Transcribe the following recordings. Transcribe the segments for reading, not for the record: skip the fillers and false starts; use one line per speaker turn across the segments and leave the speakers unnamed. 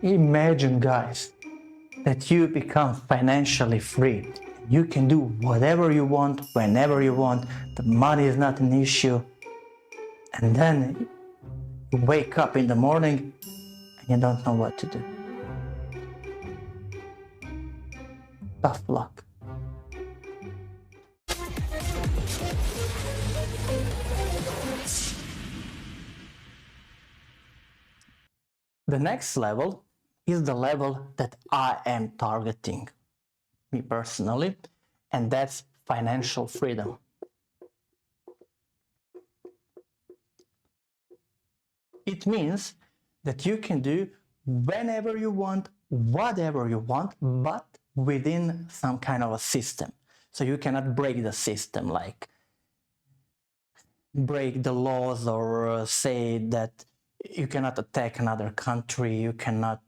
Imagine, guys, that you become financially free. You can do whatever you want, whenever you want. The money is not an issue. And then you wake up in the morning and you don't know what to do. Tough luck. The next level is the level that I am targeting, me personally, and that's financial freedom. It means that you can do whenever you want, whatever you want, but within some kind of a system. So you cannot break the system, like break the laws or say that you cannot attack another country, you cannot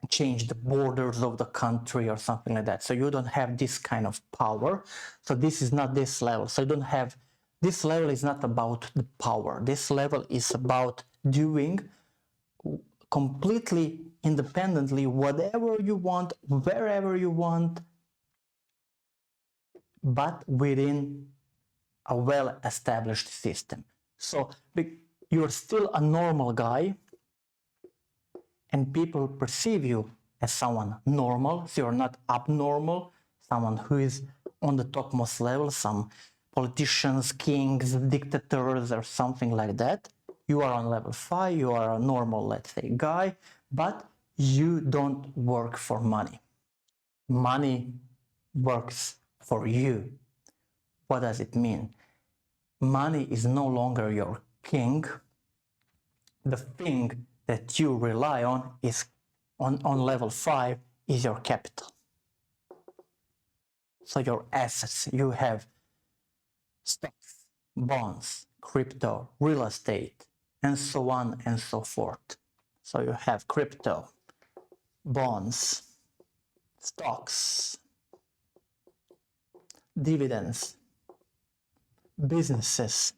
change the borders of the country or something like that. So you don't have this kind of power. So this is not this level. So you don't have, this level is not about the power. This level is about doing completely independently whatever you want, wherever you want, but within a well-established system. So you're still a normal guy, and people perceive you as someone normal, so you're not abnormal, someone who is on the topmost level, some politicians, kings, dictators, or something like that. You are on level 5, you are a normal, let's say, guy, but you don't work for money. Money works for you. What does it mean? Money is no longer your king. The thing that you rely on is on level 5 is your capital. So your assets, you have stocks, bonds, crypto, real estate, and so on and so forth. So you have crypto, bonds, stocks, dividends, businesses,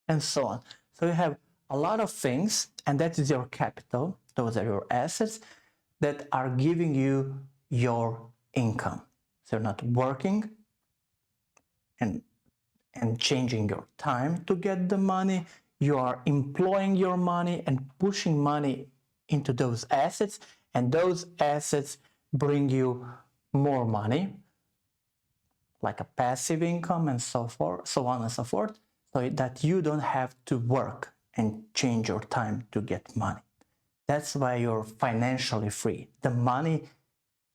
and so on. So you have a lot of things, and that is your capital. Those are your assets that are giving you your income. So you're not working and changing your time to get the money. You are employing your money and pushing money into those assets, and those assets bring you more money, like a passive income and so forth, so on and so forth, so that you don't have to work and change your time to get money. That's why you're financially free. The money,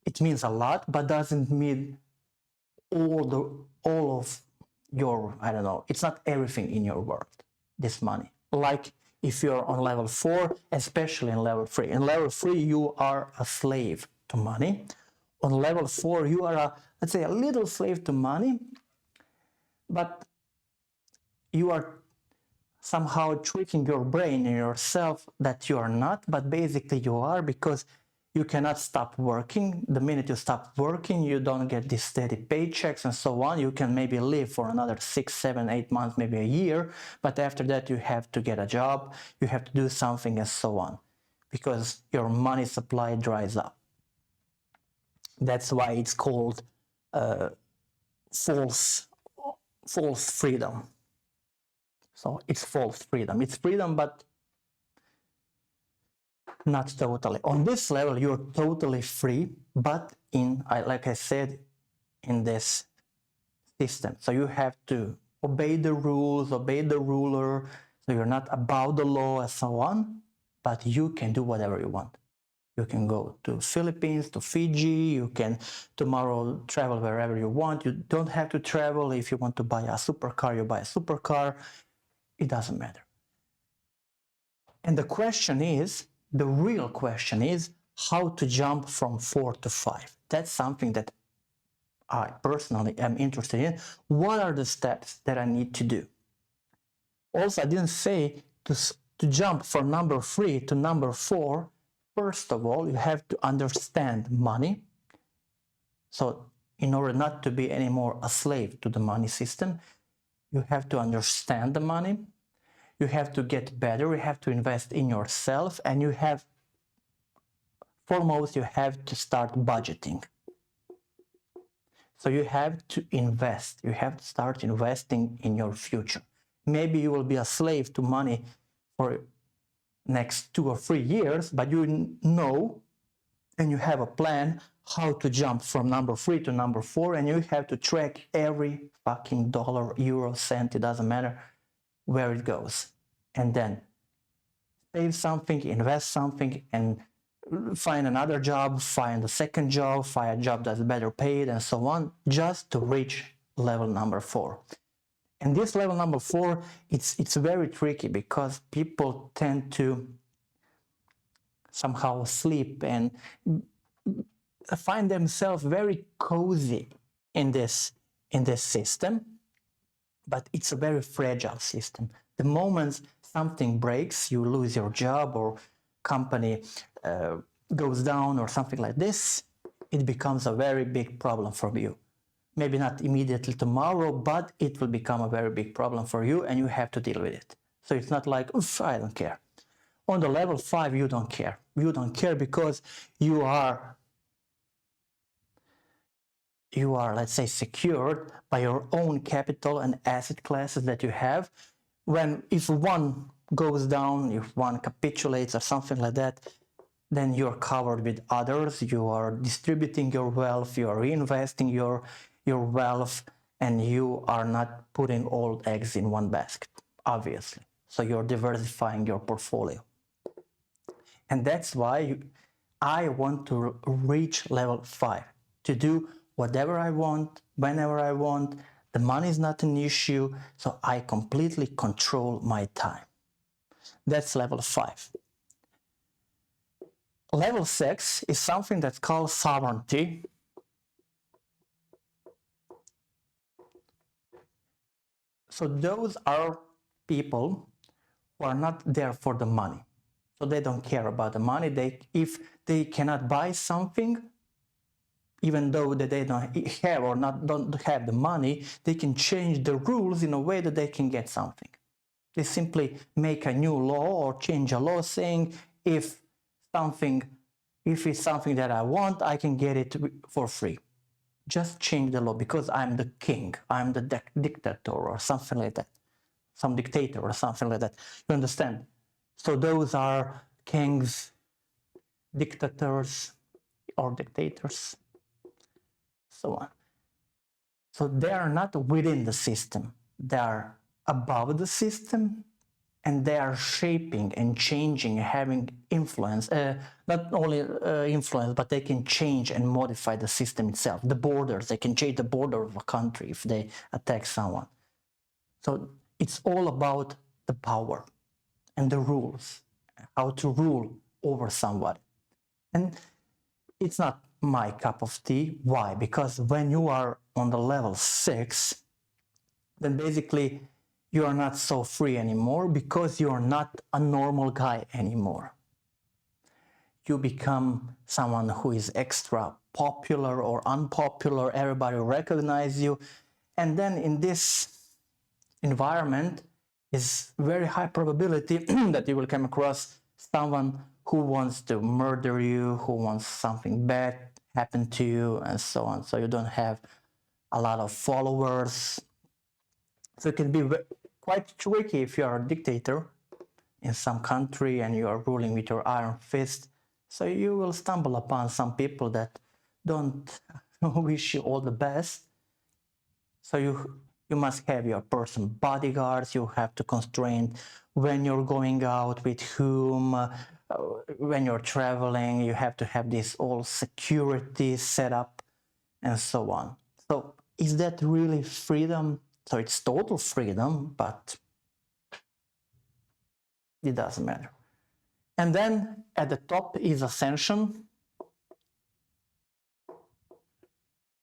it means a lot, but doesn't mean all of your, I don't know, it's not everything in your world, this money. Like if you're on level 4, especially in level 3. In level 3, you are a slave to money. On level 4, you are let's say a little slave to money, but you are somehow tricking your brain and yourself that you are not, but basically you are, because you cannot stop working. The minute you stop working, you don't get these steady paychecks and so on. You can maybe live for another 6, 7, 8 months, maybe a year, but after that you have to get a job, you have to do something and so on, because your money supply dries up. That's why it's called false freedom. So it's false freedom. It's freedom, but not totally. On this level, you're totally free, but like I said, in this system. So you have to obey the rules, obey the ruler. So you're not above the law and so on, but you can do whatever you want. You can go to Philippines, to Fiji, you can tomorrow travel wherever you want. You don't have to travel. If you want to buy a supercar, you buy a supercar. It doesn't matter. And the question is, the real question is, how to jump from 4 to 5. That's something that I personally am interested in. What are the steps that I need to do? Also, I didn't say to jump from number 3 to number 4. First of all, you have to understand money. So in order not to be anymore a slave to the money system, you have to understand the money. You have to get better, you have to invest in yourself, and you have, foremost, you have to start budgeting. So you have to invest, you have to start investing in your future. Maybe you will be a slave to money for next 2 or 3 years, but you know and you have a plan how to jump from number 3 to number 4, and you have to track every fucking dollar, euro, cent, it doesn't matter where it goes. And then save something, invest something, and find another job, find a second job, find a job that's better paid, and so on, just to reach level number 4. And this level number 4, it's very tricky because people tend to somehow sleep and find themselves very cozy in this system, but it's a very fragile system. The moment something breaks, you lose your job or company goes down or something like this, it becomes a very big problem for you. Maybe not immediately tomorrow, but it will become a very big problem for you and you have to deal with it. So it's not like, oof, I don't care. On the level 5, you don't care. You don't care because you are, let's say, secured by your own capital and asset classes that you have. If one goes down, if one capitulates or something like that, then you're covered with others. You are distributing your wealth, you are reinvesting your wealth, and you are not putting all eggs in one basket, obviously. So you're diversifying your portfolio. And that's why I want to reach level 5, to do whatever I want, whenever I want. The money is not an issue, so I completely control my time. That's level 5. Level 6 is something that's called sovereignty. So those are people who are not there for the money. So they don't care about the money. If they cannot buy something, even though that they don't have or don't have the money, they can change the rules in a way that they can get something. They simply make a new law or change a law saying if it's something that I want, I can get it for free. Just change the law because I'm the king, I'm the dictator or something like that, some dictator or something like that. You understand? So those are kings, dictators, or dictators, so on. So they are not within the system, they are above the system, and they are shaping and changing, having influence, not only influence, but they can change and modify the system itself, the borders. They can change the border of a country if they attack someone. So it's all about the power and the rules, how to rule over somebody. And it's not my cup of tea. Why? Because when you are on the level 6, then basically you are not so free anymore because you are not a normal guy anymore. You become someone who is extra popular or unpopular, everybody recognizes you, and then in this environment is very high probability that you will come across someone who wants to murder you, who wants something bad happen to you, and so on. So you don't have a lot of followers. So it can be quite tricky if you are a dictator in some country and you are ruling with your iron fist. So you will stumble upon some people that don't wish you all the best. So you must have your personal bodyguards. You have to constrain when you're going out, with whom, when you're traveling. You have to have this all security set up and so on. So is that really freedom? So it's total freedom, but it doesn't matter. And then at the top is Ascension,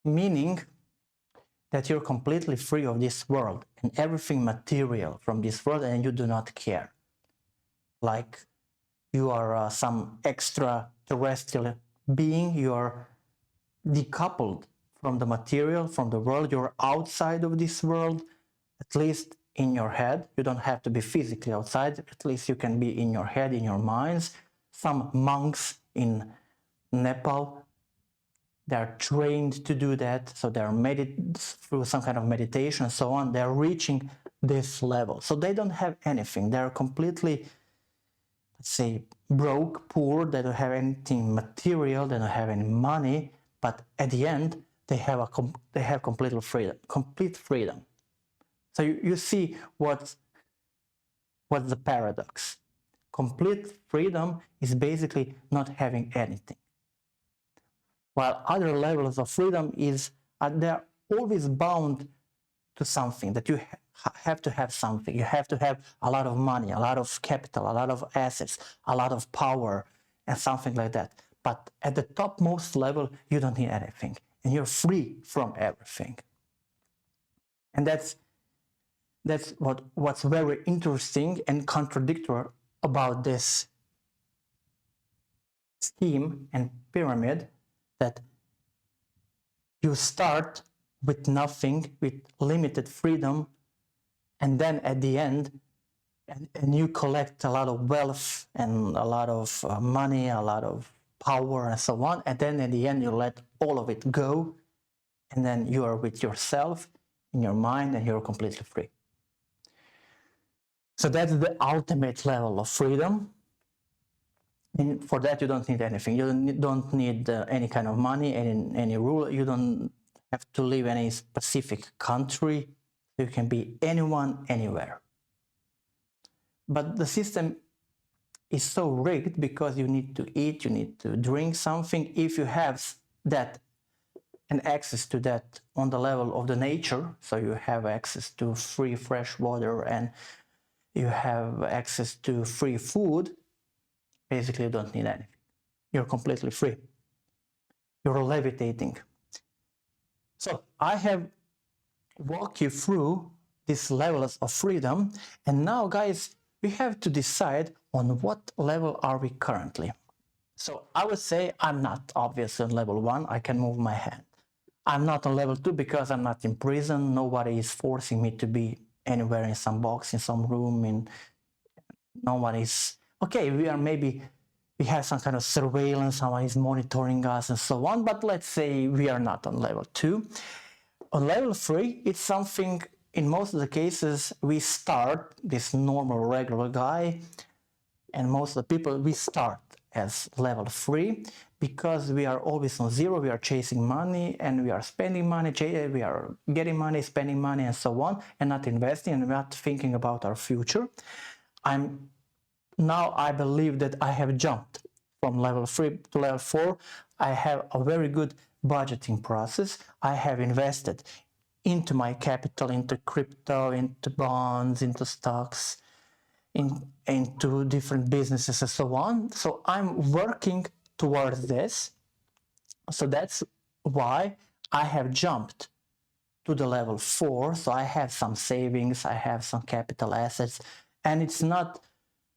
meaning that you're completely free of this world and everything material from this world, and you do not care. Like you are some extraterrestrial being, you are decoupled from the material, from the world, you're outside of this world, at least in your head. You don't have to be physically outside. At least you can be in your head, in your minds. Some monks in Nepal, they're trained to do that. So they're through some kind of meditation and so on. They're reaching this level. So they don't have anything. They're completely, let's say, broke, poor. They don't have anything material. They don't have any money. But at the end, they have complete freedom. So you see what's the paradox. Complete freedom is basically not having anything. While other levels of freedom they're always bound to something, that you have to have something. You have to have a lot of money, a lot of capital, a lot of assets, a lot of power, and something like that. But at the topmost level, you don't need anything, and you're free from everything. And that's what's very interesting and contradictory about this scheme and pyramid, that you start with nothing, with limited freedom, and then at the end, and you collect a lot of wealth and a lot of money, a lot of power and so on, and then at the end you let all of it go, and then you are with yourself in your mind and you're completely free. So that's the ultimate level of freedom. And for that, you don't need anything. You don't need any kind of money, any rule. You don't have to live in any specific country. You can be anyone, anywhere. But the system is so rigged because you need to eat, you need to drink something. If you have that and access to that on the level of the nature, so you have access to free fresh water and you have access to free food, basically you don't need anything. You're completely free. You're levitating. So I have walked you through these levels of freedom, and now, guys, we have to decide on what level are we currently. So I would say I'm not obviously on level 1. I can move my hand. I'm not on level 2 because I'm not in prison. Nobody is forcing me to be anywhere in some box, in some room. Nobody's okay. We have some kind of surveillance. Someone is monitoring us and so on. But let's say we are not on level 2. On level 3, it's something. In most of the cases, we start this normal, regular guy, and most of the people, we start as level 3 because we are always on zero. We are chasing money and we are spending money, we are getting money, spending money, and so on, and not investing and not thinking about our future. Now I believe that I have jumped from level 3 to level 4. I have a very good budgeting process. I have invested into my capital, into crypto, into bonds, into stocks, into different businesses and so on. So I'm working towards this. So that's why I have jumped to the level 4. So I have some savings, I have some capital assets, and it's not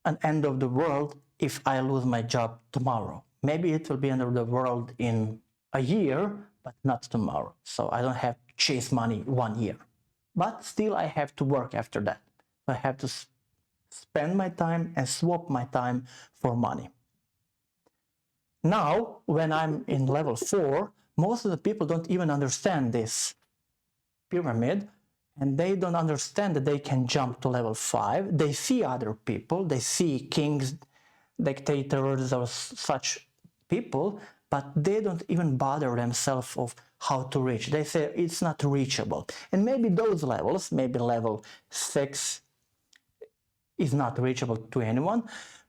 an end of the world if I lose my job tomorrow. Maybe it will be end of the world in a year, but not tomorrow. So I don't have to chase money 1 year. But still I have to work after that. I have to spend my time and swap my time for money. Now, when I'm in level 4, most of the people don't even understand this pyramid, and they don't understand that they can jump to level 5. They see other people, they see kings, dictators, or such people, but they don't even bother themselves of how to reach. They say it's not reachable. And maybe those levels, maybe level 6 is not reachable to anyone,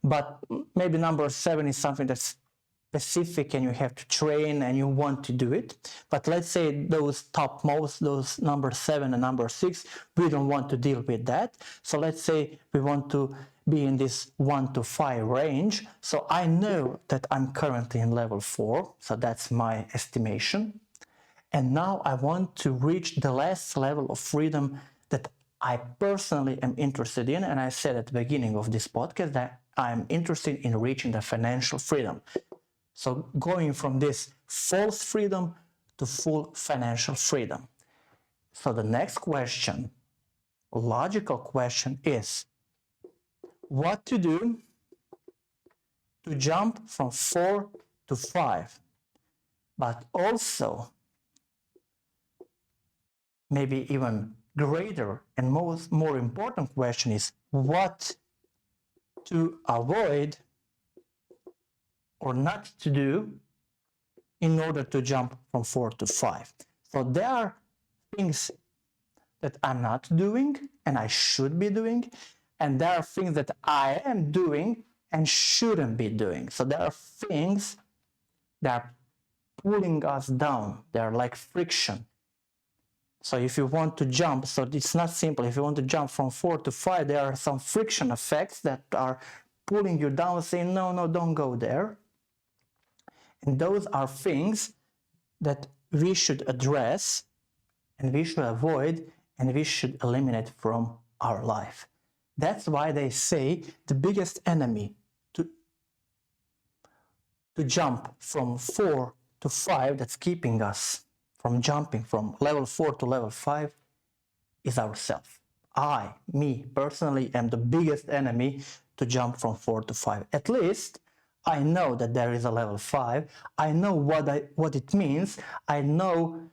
but maybe number 7 is something that's specific and you have to train and you want to do it. But let's say those topmost, those number 7 and number 6, we don't want to deal with that. So let's say we want to be in this 1 to 5 range. So I know that I'm currently in level 4, so that's my estimation. And now I want to reach the last level of freedom that I personally am interested in. And I said at the beginning of this podcast that I'm interested in reaching the financial freedom. So going from this false freedom to full financial freedom. So the next question logical question is what to do to jump from 4 to 5. But also, maybe even greater and more important question is what to avoid or not to do in order to jump from 4 to 5. So there are things that I'm not doing and I should be doing, and there are things that I am doing and shouldn't be doing. So there are things that are pulling us down. They are like friction. So if you want to jump, so it's not simple. If you want to jump from 4 to 5, there are some friction effects that are pulling you down, saying, no, don't go there. And those are things that we should address and we should avoid and we should eliminate from our life. That's why they say the biggest enemy to jump from 4 to 5, that's keeping us from jumping from level 4 to level 5, is ourselves. Me personally, am the biggest enemy to jump from 4 to 5. At least I know that there is a level 5. I know what it means. I know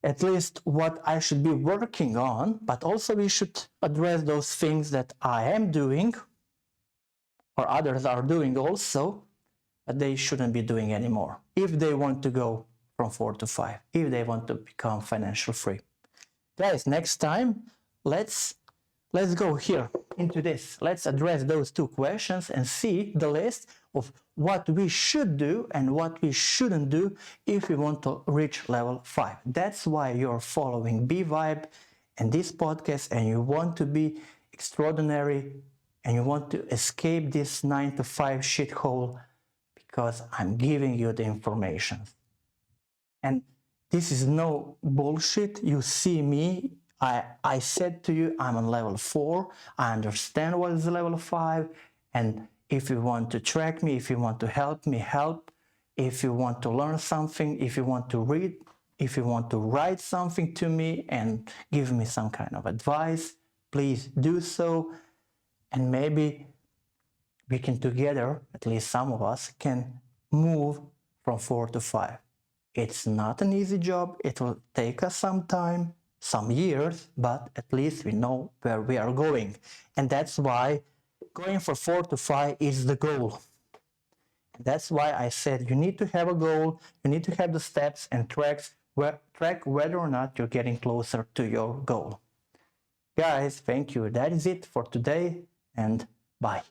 at least what I should be working on, but also we should address those things that I am doing or others are doing also, that they shouldn't be doing anymore if they want to go from 4 to 5, if they want to become financial free. Guys, next time, let's go here into this. Let's address those two questions and see the list of what we should do and what we shouldn't do if we want to reach level 5. That's why you're following B-Vibe and this podcast, and you want to be extraordinary and you want to escape this 9 to 5 shithole, because I'm giving you the information. And this is no bullshit. You see me, I said to you, I'm on level 4. I understand what is level 5. And if you want to track me, if you want to help me, help. If you want to learn something, if you want to read, if you want to write something to me and give me some kind of advice, please do so. And maybe we can together, at least some of us, can move from 4 to 5. It's not an easy job. It will take us some time, some years, but at least we know where we are going. And that's why going from 4 to 5 is the goal. That's why I said you need to have a goal, you need to have the steps and track whether or not you're getting closer to your goal. Guys, thank you. That is it for today, and bye.